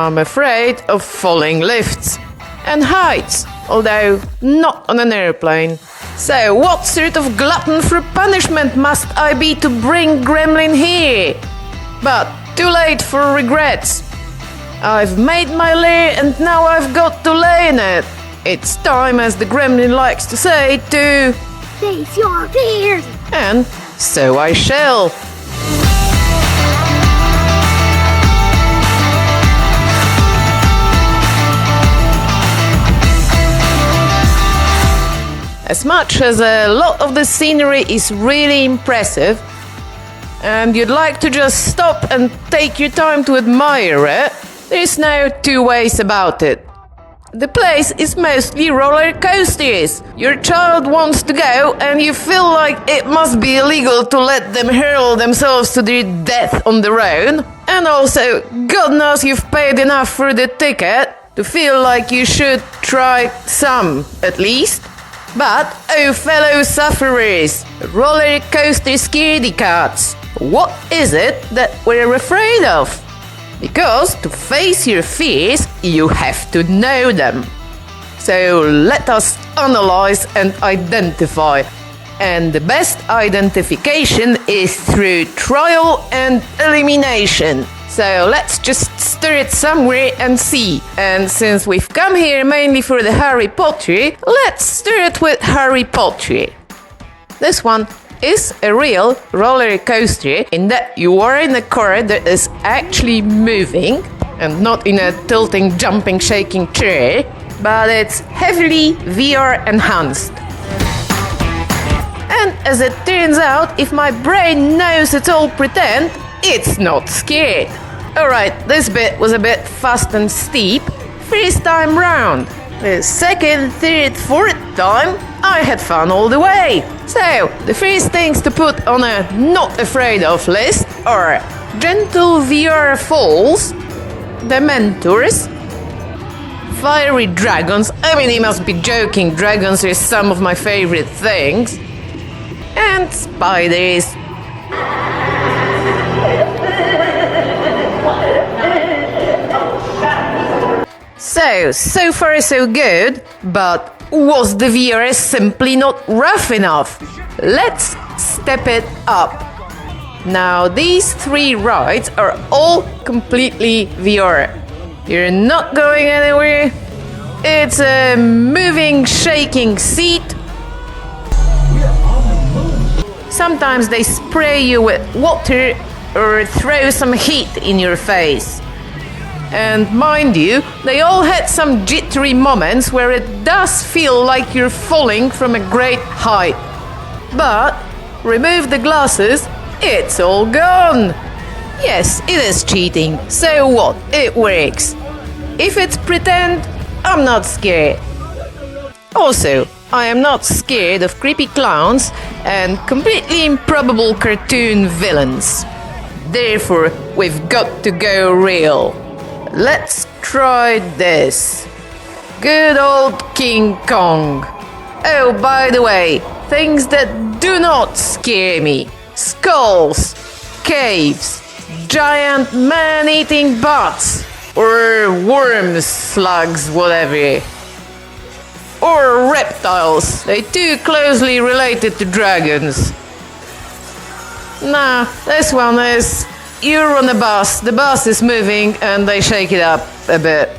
I'm afraid of falling lifts and heights, although not on an airplane. So what sort of glutton for punishment must I be to bring Gremlin here? But too late for regrets. I've made my lair and now I've got to lay in it. It's time, as the Gremlin likes to say, to face your fears. And so I shall. As much as a lot of the scenery is really impressive, and you'd like to just stop and take your time to admire it, there's no two ways about it. The place is mostly roller coasters. Your child wants to go and you feel like it must be illegal to let them hurl themselves to their death on their own. And also, God knows you've paid enough for the ticket to feel like you should try some, at least. But, oh fellow sufferers, roller coaster scaredy cats, what is it that we're afraid of? Because to face your fears, you have to know them. So let us analyze and identify. And the best identification is through trial and elimination. So let's just stir it somewhere and see. And since we've come here mainly for the Harry Potter, let's stir it with Harry Potter. This one is a real roller coaster in that you are in a car that is actually moving and not in a tilting, jumping, shaking chair, but it's heavily VR enhanced. And as it turns out, if my brain knows it's all pretend, it's not scared. Alright, this bit was a bit fast and steep, first time round. The second, third, fourth time, I had fun all the way. So, the first things to put on a not afraid of list are gentle VR falls, Dementors, fiery dragons, I mean, he must be joking, dragons are some of my favorite things, and spiders. So far so good, but was the VRS simply not rough enough? Let's step it up. Now these three rides are all completely VR. You're not going anywhere. It's a moving, shaking seat. Sometimes they spray you with water or throw some heat in your face. And mind you, they all had some jittery moments where it does feel like you're falling from a great height. But remove the glasses, it's all gone. Yes, it is cheating. So what? It works. If it's pretend, I'm not scared. Also, I am not scared of creepy clowns and completely improbable cartoon villains. Therefore, we've got to go real. Let's try this. Good old King Kong. Oh, by the way, things that do not scare me. Skulls, caves, giant man-eating bats, or worms, slugs, whatever. Or reptiles. They're too closely related to dragons. Nah, this one is... You're on the bus is moving and they shake it up a bit.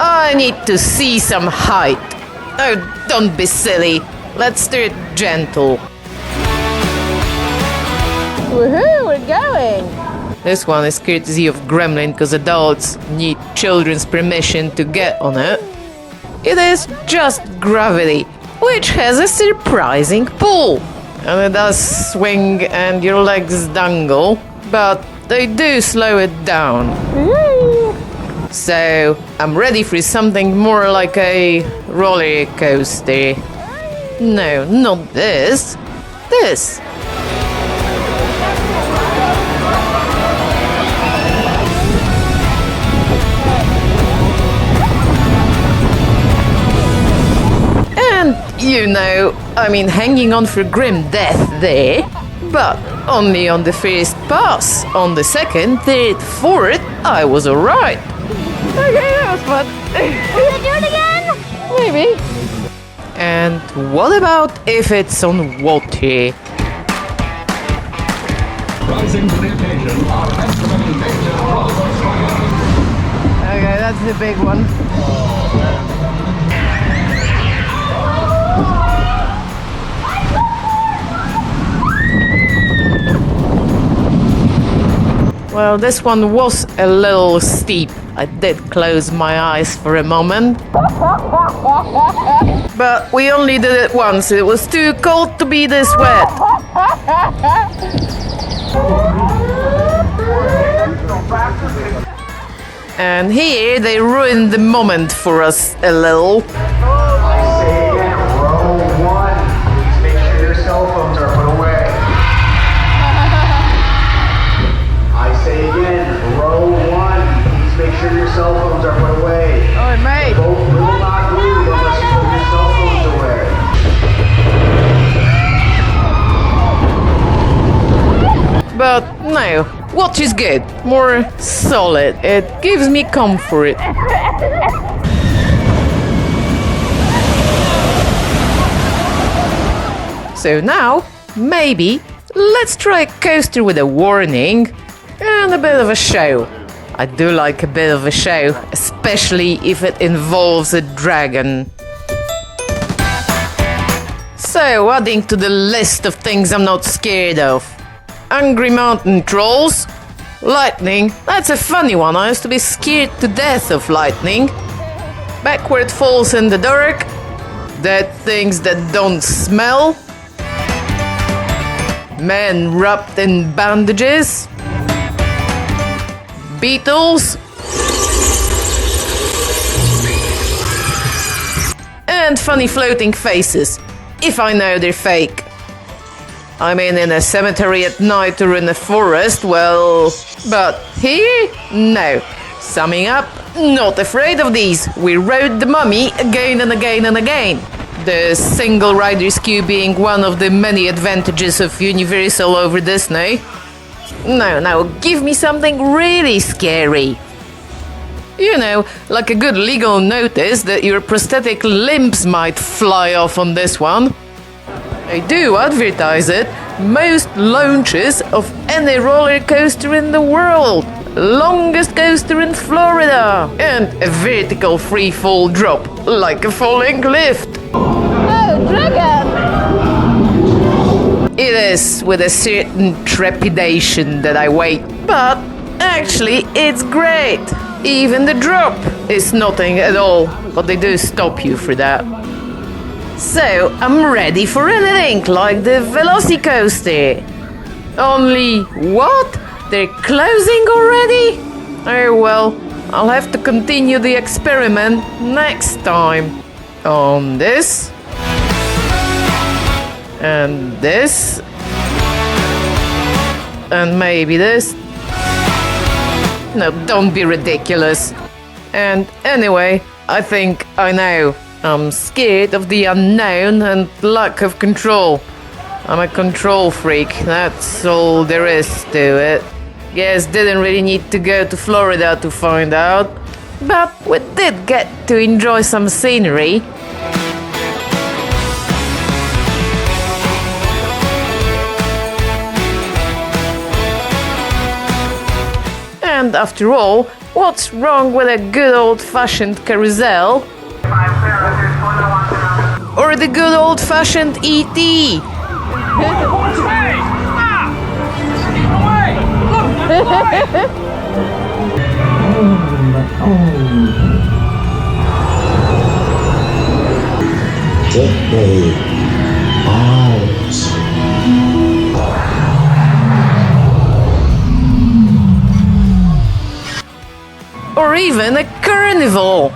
I need to see some height. Oh, don't be silly. Let's do it gentle. Woohoo, we're going! This one is courtesy of Gremlin because adults need children's permission to get on it. It is just gravity, which has a surprising pull. And it does swing and your legs dangle, but they do slow it down. So, I'm ready for something more like a roller coaster. No, not this. This. And, you know, I mean, hanging on for grim death there. But only on the first pass. On the second, third, fourth, I was alright. Okay, that was fun. Are you gonna do it again? Maybe. And what about if it's on water? Rising to the occasion, our estimated danger Okay, that's the big one. Well, this one was a little steep. I did close my eyes for a moment. But we only did it once. It was too cold to be this wet. And here they ruined the moment for us a little. I say again, row one. Please make sure your cell phones are put away. I say again, row one. Please make sure your cell phones are put away. Oh, mate. Boat will not move unless you put your cell phones away. But no, watch is good. More solid. It gives me comfort. So now, maybe, let's try a coaster with a warning and a bit of a show. I do like a bit of a show, especially if it involves a dragon. So, adding to the list of things I'm not scared of. Angry mountain trolls. Lightning, that's a funny one. I used to be scared to death of lightning. Backward falls in the dark. Dead things that don't smell. Men wrapped in bandages. Beetles. And funny floating faces, if I know they're fake. I mean, in a cemetery at night or in a forest, well... But here? No. Summing up, not afraid of these. We rode the mummy again and again and again. The single rider's queue being one of the many advantages of Universal over Disney. No, give me something really scary. You know, like a good legal notice that your prosthetic limbs might fly off on this one. They do advertise it. Most launches of any roller coaster in the world. Longest coaster in Florida. And a vertical free fall drop, like a falling lift. Oh, dragon! It is with a certain trepidation that I wait. But actually, it's great. Even the drop is nothing at all. But they do stop you for that. So, I'm ready for anything like the Velocicoaster. Only, what? They're closing already? Oh well, I'll have to continue the experiment next time. On this. And this. And maybe this. No, don't be ridiculous. And anyway, I think I know. I'm scared of the unknown and lack of control. I'm a control freak, that's all there is to it. Guess didn't really need to go to Florida to find out. But we did get to enjoy some scenery. And after all, what's wrong with a good old-fashioned carousel? Or the good old-fashioned E.T. Or even a carnival.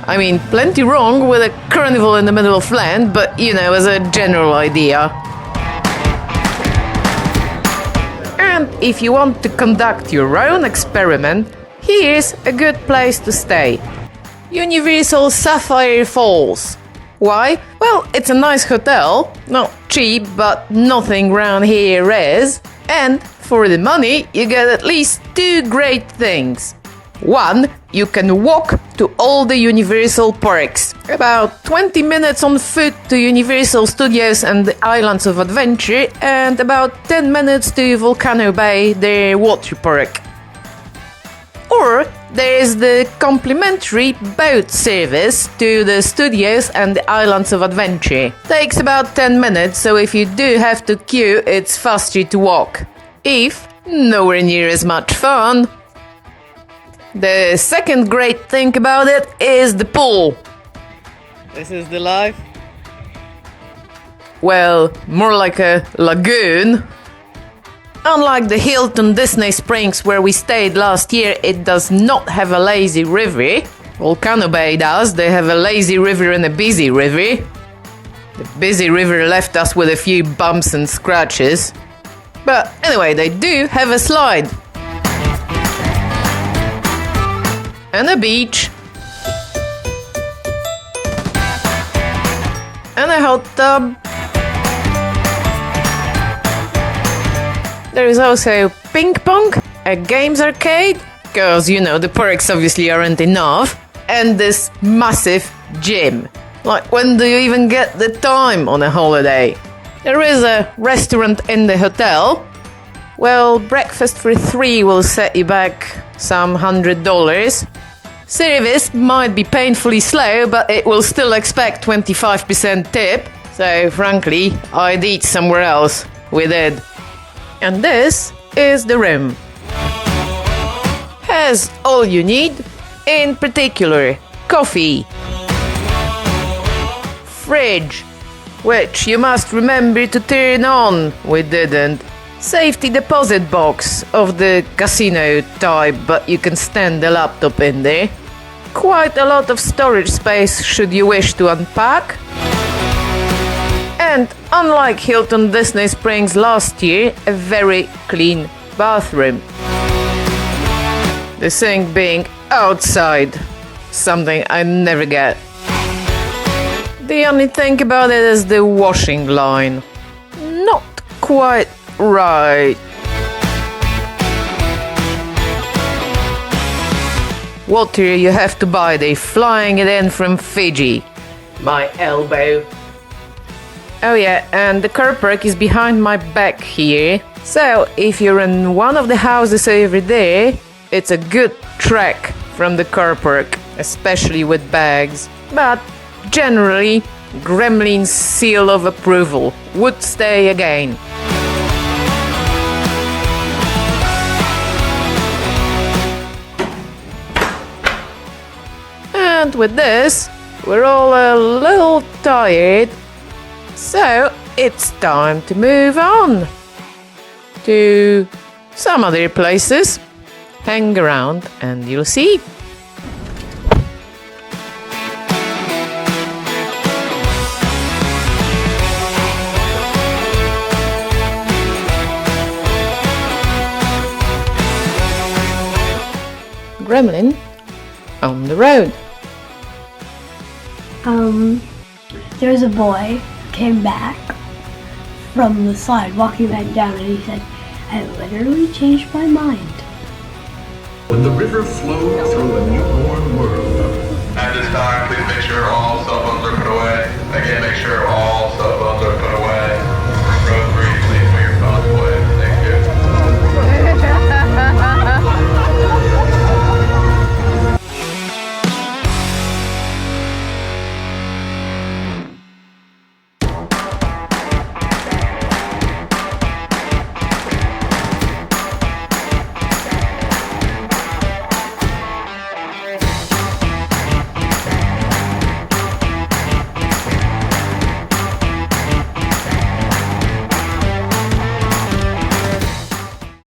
I mean, plenty wrong with a carnival in the middle of land, but you know, as a general idea. And if you want to conduct your own experiment, here's a good place to stay. Loews Sapphire Falls. Why? Well, it's a nice hotel. Not cheap, but nothing round here is. And for the money, you get at least two great things. One, you can walk to all the Universal parks. About 20 minutes on foot to Universal Studios and the Islands of Adventure, and about 10 minutes to Volcano Bay, the water park. Or there is the complimentary boat service to the studios and the Islands of Adventure. Takes about 10 minutes, so if you do have to queue, it's faster to walk. If nowhere near as much fun. The second great thing about it is the pool. This is the life. Well, more like a lagoon. Unlike the Hilton Disney Springs where we stayed last year, it does not have a lazy river. Volcano Bay does. They have a lazy river and a busy river. The busy river left us with a few bumps and scratches. But anyway, they do have a slide. And a beach. And a hot tub. There is also ping pong, a games arcade, because you know the parks obviously aren't enough, and this massive gym. Like, when do you even get the time on a holiday? There is a restaurant in the hotel. Well, breakfast for 3 will set you back some $100. Service might be painfully slow, but it will still expect 25% tip. So frankly, I'd eat somewhere else. We did. And this is the room. Has all you need, in particular, coffee, fridge, which you must remember to turn on, we didn't, safety deposit box of the casino type, but you can stand the laptop in there, quite a lot of storage space should you wish to unpack. And unlike Hilton Disney Springs last year, a very clean bathroom. The sink being outside, something I never get. The only thing about it is the washing line. Not quite right. Water you have to buy, they flying it in from Fiji. My elbow. Oh yeah, and the car park is behind my back here. So if you're in one of the houses over there, it's a good trek from the car park, especially with bags. But generally, Gremlin's seal of approval. Would stay again. And with this, we're all a little tired. So, it's time to move on to some other places. Hang around and you'll see. Gremlin on the road. There was a boy who came back from the slide, walking back down, and he said, I literally changed my mind. When the river flowed through a newborn world. At this time, please make sure all cell phones are put away. Again, make sure all cell phones are put away.